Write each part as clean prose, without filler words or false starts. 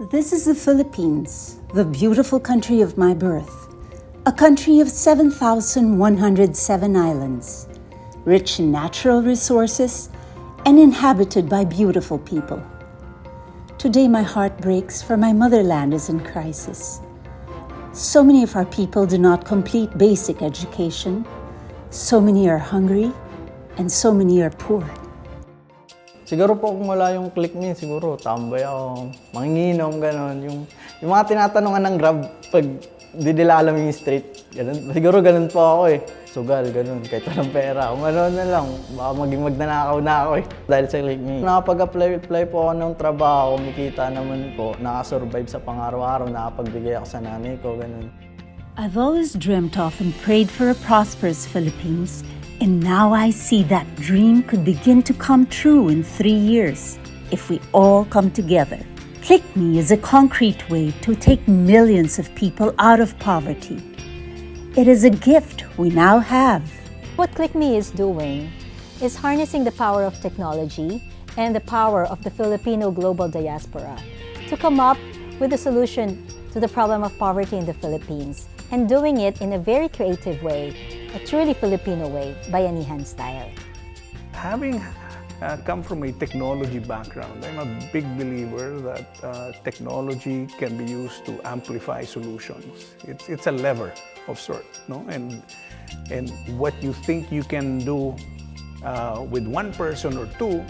This is the Philippines, the beautiful country of my birth, a country of 7,107 islands, rich in natural resources and inhabited by beautiful people. Today my heart breaks, for my motherland is in crisis. So many of our people do not complete basic education, so many are hungry, and so many are poor. Siguro po kung wala yung ClickMe, siguro tambay ako, manginginom, gano'n. Yung mga tinatanungan ng Grab, pag di nila alam yung street, gano'n. Siguro gano'n po ako eh. Sugal, gano'n, kahit walang pera. Kung ano na lang, baka maging magnanakaw na ako eh. Dahil sa ClickMe. Nakapag-apply po ako ng trabaho, kumikita naman po, nakasurvive sa pang-araw-araw, nakapagbigay ako sa nanay ko, gano'n. I've always dreamt of and prayed for a prosperous Philippines. And now I see that dream could begin to come true in 3 years if we all come together. ClickMe is a concrete way to take millions of people out of poverty. It is a gift we now have. What ClickMe is doing is harnessing the power of technology and the power of the Filipino global diaspora to come up with a solution to the problem of poverty in the Philippines, and doing it in a very creative way, a truly Filipino way, bayanihan style. Having come from a technology background, I'm a big believer that technology can be used to amplify solutions. It's a lever of sort, no? And what you think you can do with one person or two,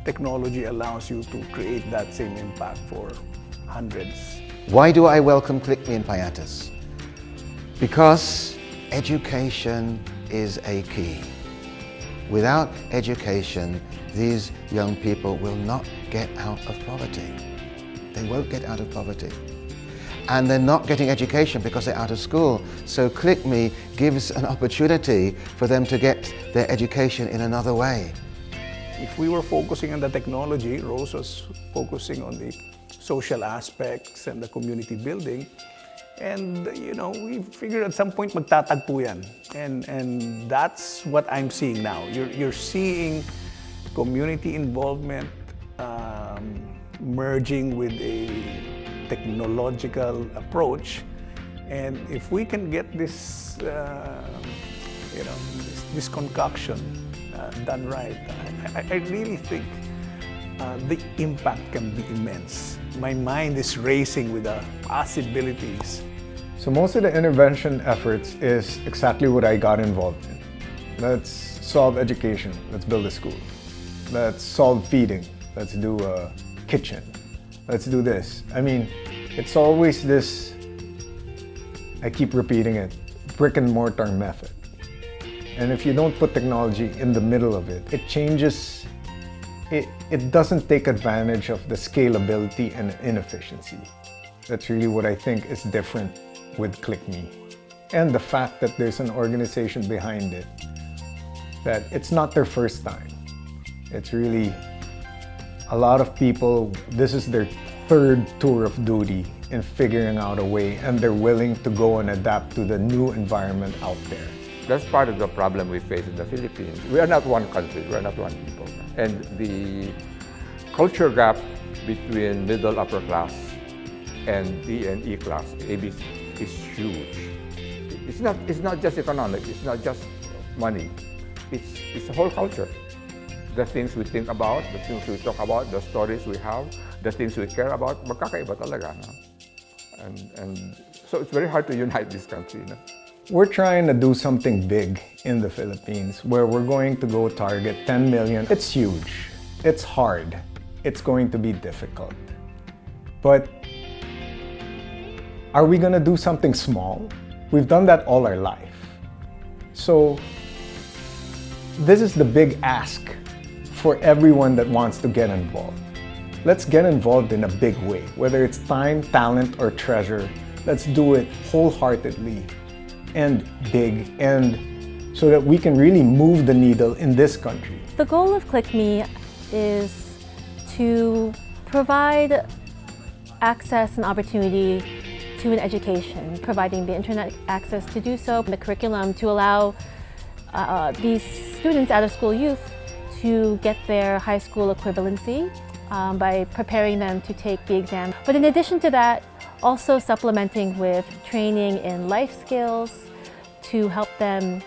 technology allows you to create that same impact for hundreds. Why do I welcome ClickMe in Payatas? Because education is a key. Without education, these young people will not get out of poverty. They won't get out of poverty. And they're not getting education because they're out of school. So ClickMe gives an opportunity for them to get their education in another way. If we were focusing on the technology, Rose was focusing on the social aspects and the community building. And, you know, we figured at some point magtatagpo yan. And that's what I'm seeing now. You're seeing community involvement merging with a technological approach. And if we can get this, this concoction done right, I really think the impact can be immense. My mind is racing with the possibilities. So most of the intervention efforts is exactly what I got involved in. Let's solve education, let's build a school. Let's solve feeding, let's do a kitchen. Let's do this. I mean, it's always this, I keep repeating it, brick and mortar method. And if you don't put technology in the middle of it, it changes, it doesn't take advantage of the scalability and inefficiency. That's really what I think is different with ClickMe. And the fact that there's an organization behind it, that it's not their first time. It's really a lot of people, this is their third tour of duty in figuring out a way, and they're willing to go and adapt to the new environment out there. That's part of the problem we face in the Philippines. We are not one country, we are not one people. And the culture gap between middle upper class and D and E class, ABC, is huge. It's not just economic, it's not just money. It's the whole culture. The things we think about, the things we talk about, the stories we have, the things we care about, magkakaiba talaga. No? And so it's very hard to unite this country. No? We're trying to do something big in the Philippines where we're going to go target 10 million. It's huge, it's hard, it's going to be difficult. But are we going to do something small? We've done that all our life. So this is the big ask for everyone that wants to get involved. Let's get involved in a big way, whether it's time, talent, or treasure. Let's do it wholeheartedly and big, and so that we can really move the needle in this country. The goal of ClickMe is to provide access and opportunity to an education, providing the internet access to do so, the curriculum to allow these students, out-of-school youth, to get their high school equivalency, by preparing them to take the exam. But in addition to that, also supplementing with training in life skills to help them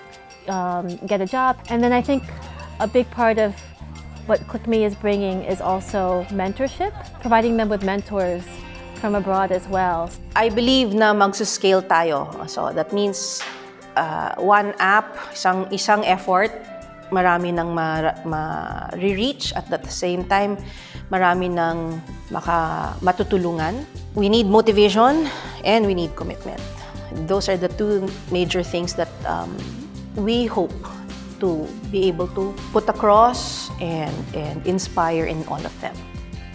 get a job. And then I think a big part of what ClickMe is bringing is also mentorship, providing them with mentors from abroad as well. I believe na mag-scale tayo. So that means one app, isang effort, marami nang ma-reach at the same time, marami nang matutulungan. We need motivation and we need commitment. Those are the two major things that we hope to be able to put across and inspire in all of them.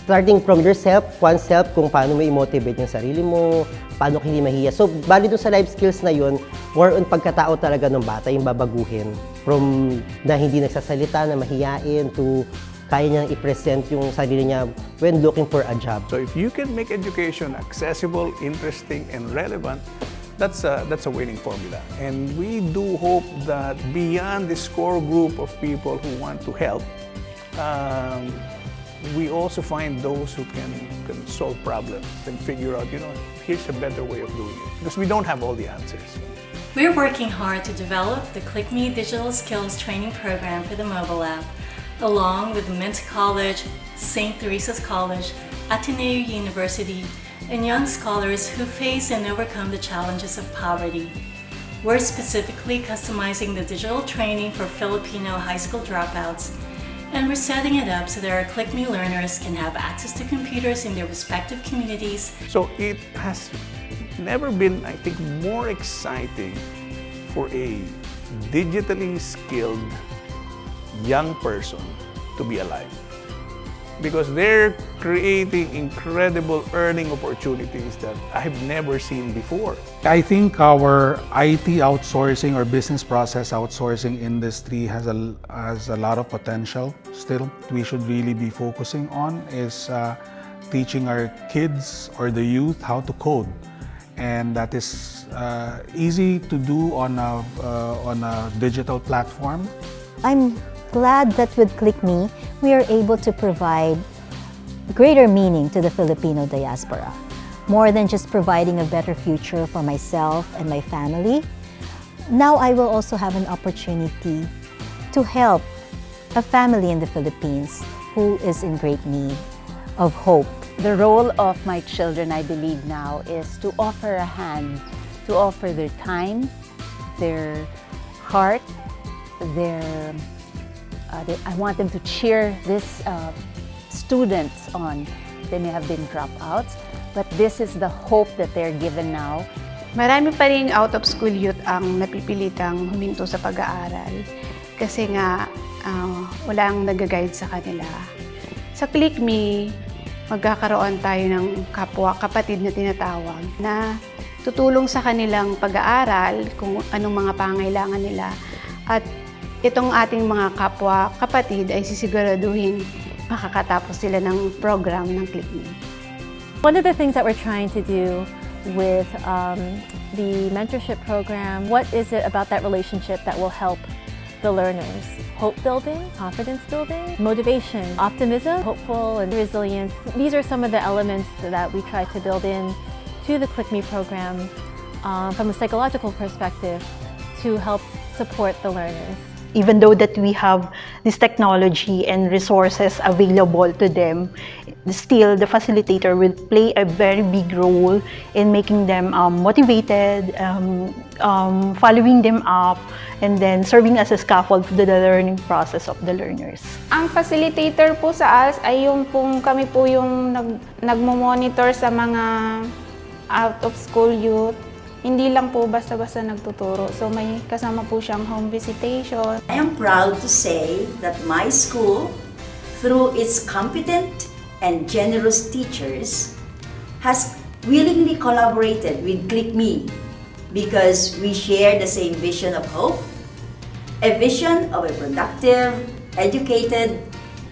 Starting from yourself, oneself, kung paano mo i-motivate yung sarili mo, paano hindi mahiya. So, bali dun sa life skills na yun, more on pagkatao talaga ng bata, yung babaguhin. From na hindi nagsasalita, na mahiyain, to kaya niyang i-present yung sarili niya when looking for a job. So if you can make education accessible, interesting, and relevant, that's a winning formula. And we do hope that beyond this core group of people who want to help, we also find those who can solve problems and figure out, here's a better way of doing it. Because we don't have all the answers. We're working hard to develop the ClickMe Digital Skills Training Program for the mobile app, along with Mint College, St. Teresa's College, Ateneo University, and young scholars who face and overcome the challenges of poverty. We're specifically customizing the digital training for Filipino high school dropouts, and we're setting it up so that our ClickMe learners can have access to computers in their respective communities. So it has never been, I think, more exciting for a digitally skilled young person to be alive, because they're creating incredible earning opportunities that I've never seen before. I think our IT outsourcing or business process outsourcing industry has a lot of potential still. We should really be focusing on is teaching our kids or the youth how to code, and that is easy to do on a digital platform. I'm glad that with ClickMe, we are able to provide greater meaning to the Filipino diaspora. More than just providing a better future for myself and my family, now I will also have an opportunity to help a family in the Philippines who is in great need of hope. The role of my children, I believe now, is to offer a hand, to offer their time, their heart, I want them to cheer these students on. They may have been dropouts, but this is the hope that they're given now. Marami pa rin out-of-school youth ang napipilitang huminto sa pag-aaral kasi nga walang nag-guide sa kanila. Sa ClickMe, magkakaroon tayo ng kapwa-kapatid na tinatawag na tutulong sa kanilang pag-aaral kung anong mga pangailangan nila, at itong ating mga kapwa-kapatid ay sisiguraduhin makakatapos sila ng program ng ClickMe. One of the things that we're trying to do with the mentorship program, what is it about that relationship that will help the learners? Hope building, confidence building, motivation, optimism, hopeful and resilient. These are some of the elements that we try to build in to the ClickMe program from a psychological perspective to help support the learners. Even though that we have this technology and resources available to them, still the facilitator will play a very big role in making them motivated, following them up, and then serving as a scaffold to the learning process of the learners. Ang facilitator po sa AST ay kami po yung nagmo-monitor sa mga out-of-school youth. Hindi lang po basta-basta nagtuturo. So may kasama po siyang home visitation. I am proud to say that my school, through its competent and generous teachers, has willingly collaborated with ClickMe because we share the same vision of hope, a vision of a productive, educated,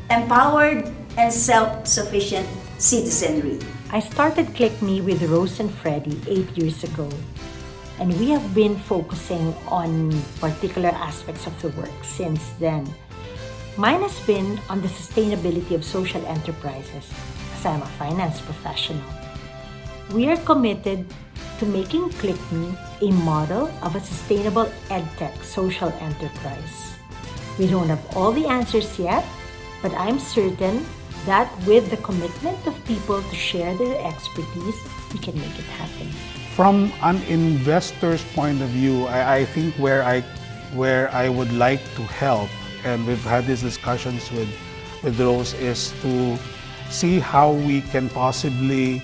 empowered, and self-sufficient citizenry. I started ClickMe with Rose and Freddie 8 years ago, and we have been focusing on particular aspects of the work since then. Mine has been on the sustainability of social enterprises, as I'm a finance professional. We are committed to making ClickMe a model of a sustainable edtech social enterprise. We don't have all the answers yet, but I'm certain that with the commitment of people to share their expertise, we can make it happen. From an investor's point of view, I think where I would like to help, and we've had these discussions with Rose, is to see how we can possibly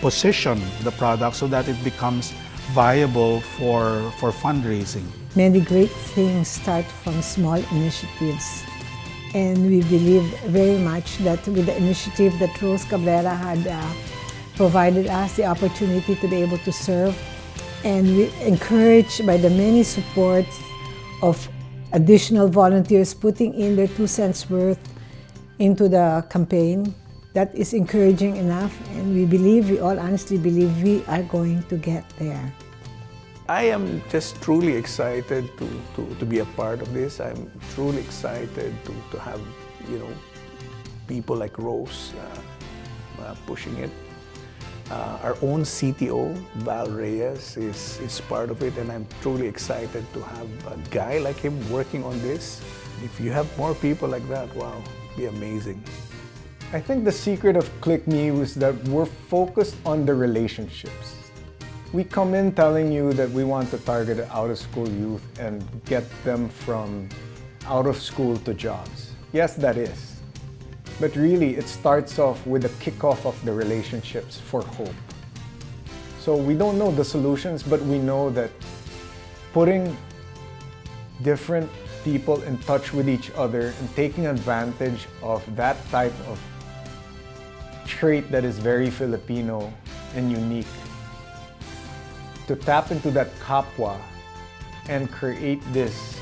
position the product so that it becomes viable for fundraising. Many great things start from small initiatives. And we believe very much that with the initiative that Rose Cabrera had provided us the opportunity to be able to serve, and we encouraged by the many supports of additional volunteers putting in their 2 cents worth into the campaign, that is encouraging enough, and we all honestly believe we are going to get there. I am just truly excited to be a part of this. I'm truly excited to have, people like Rose pushing it. Our own CTO, Val Reyes, is part of it, and I'm truly excited to have a guy like him working on this. If you have more people like that, wow, it'd be amazing. I think the secret of ClickMe was that we're focused on the relationships. We come in telling you that we want to target out-of-school youth and get them from out of school to jobs. Yes, that is. But really, it starts off with the kickoff of the relationships for hope. So we don't know the solutions, but we know that putting different people in touch with each other and taking advantage of that type of trait that is very Filipino and unique, to tap into that kapwa and create this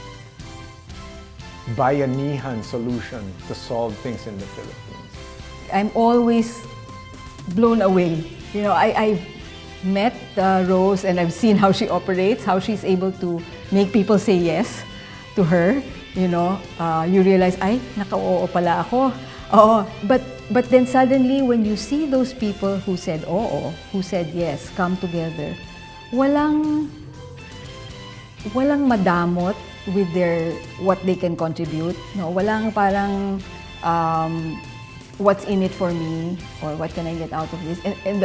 bayanihan solution to solve things in the Philippines. I'm always blown away. I've met Rose and I've seen how she operates, how she's able to make people say yes to her. You realize, ay, naka-oo pala ako. Oh, but then suddenly when you see those people who said oo, who said yes, come together, walang madamot with what they can contribute. No, walang parang what's in it for me or what can I get out of this. And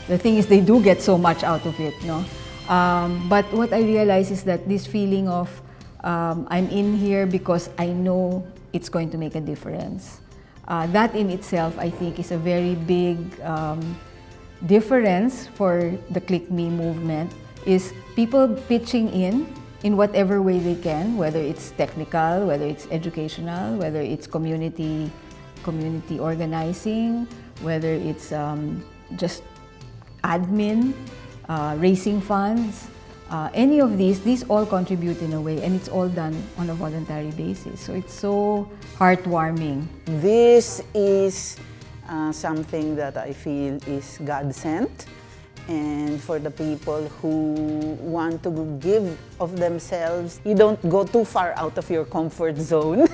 the thing is, they do get so much out of it, no. But what I realize is that this feeling of I'm in here because I know it's going to make a difference. That in itself, I think, is a very big difference for the ClickMe movement, is people pitching in whatever way they can, whether it's technical, whether it's educational, whether it's community organizing, whether it's just admin, raising funds, any of these all contribute in a way, and it's all done on a voluntary basis. So it's so heartwarming. This is something that I feel is God-sent, and for the people who want to give of themselves, you don't go too far out of your comfort zone.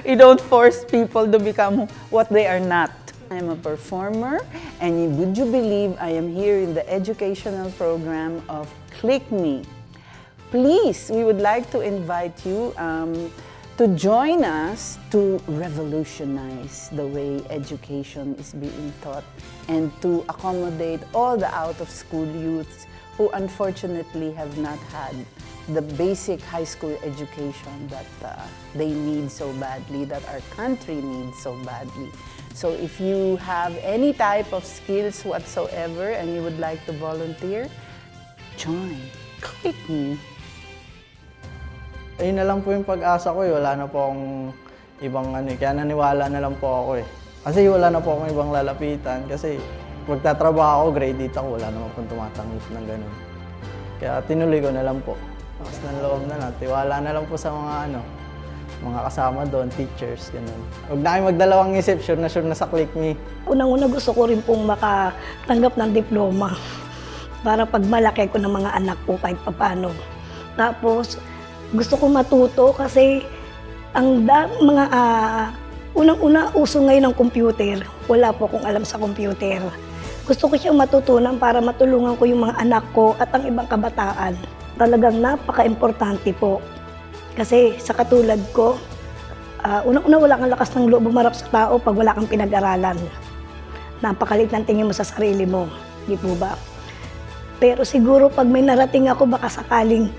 You don't force people to become what they are not. I'm a performer, and would you believe I am here in the educational program of ClickMe. Please, we would like to invite you to join us to revolutionize the way education is being taught and to accommodate all the out-of-school youths who unfortunately have not had the basic high school education that they need so badly, that our country needs so badly. So if you have any type of skills whatsoever and you would like to volunteer, join ClickMe. Ayun na lang po yung pag-asa ko. Wala na po akong ibang kaya naniwala na lang po ako eh. Kasi wala na po akong ibang lalapitan. Kasi magtatrabaho ako, grade 8 ako, wala naman pong tumatanggap ng ganun. Kaya tinuloy ko na lang po. Tapos ng loob na lang, tiwala na lang po sa mga kasama doon, teachers, ganun. Huwag na kayo magdalawang isip, sure na sa ClickMe. Unang-una gusto ko rin pong makatanggap ng diploma para pag malaki ko ng mga anak ko kahit papano. Tapos gusto ko matuto kasi Unang-una, uso ngayon ng computer. Wala po akong alam sa computer. Gusto ko siyang matutunan para matulungan ko yung mga anak ko at ang ibang kabataan. Talagang napaka-importante po. Kasi sa katulad ko, unang-una wala kang lakas ng loob bumarap sa tao pag wala kang pinag-aralan. Napakalit ng tingin mo sa sarili mo. Di po ba? Pero siguro pag may narating ako, baka sakaling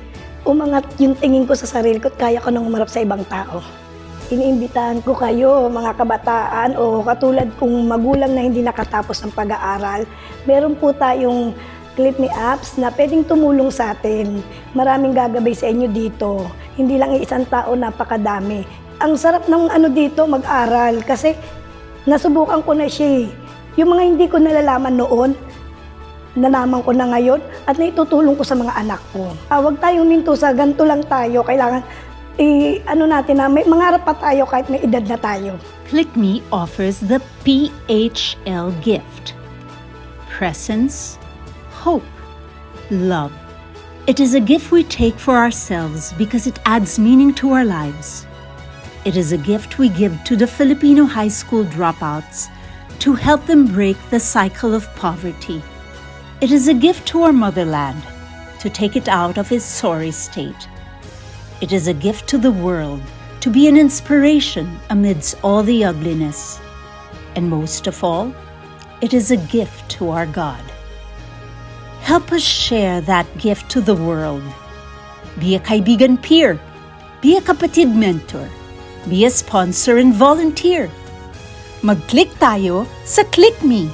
umangat yung tingin ko sa sarili ko at kaya ko nang umarap sa ibang tao. Iniimbitahan ko kayo, mga kabataan o katulad kong magulang na hindi nakatapos ng pag-aaral. Meron po tayong ClickMe apps na pwedeng tumulong sa atin. Maraming gagabay sa inyo dito. Hindi lang isang tao, napakadami. Ang sarap ng dito, mag-aral kasi nasubukan ko na siya. Yung mga hindi ko nalalaman noon, nalaman ko na ngayon at naitutulong ko sa mga anak ko. Huwag tayong minto sa ganito lang tayo. Kailangan may mangarap pa tayo kahit may edad na tayo. ClickMe offers the PHL gift. Presence, hope, love. It is a gift we take for ourselves because it adds meaning to our lives. It is a gift we give to the Filipino high school dropouts to help them break the cycle of poverty. It is a gift to our motherland to take it out of its sorry state. It is a gift to the world to be an inspiration amidst all the ugliness. And most of all, it is a gift to our God. Help us share that gift to the world. Be a kaibigan peer. Be a kapatid mentor. Be a sponsor and volunteer. Mag-click tayo sa ClickMe.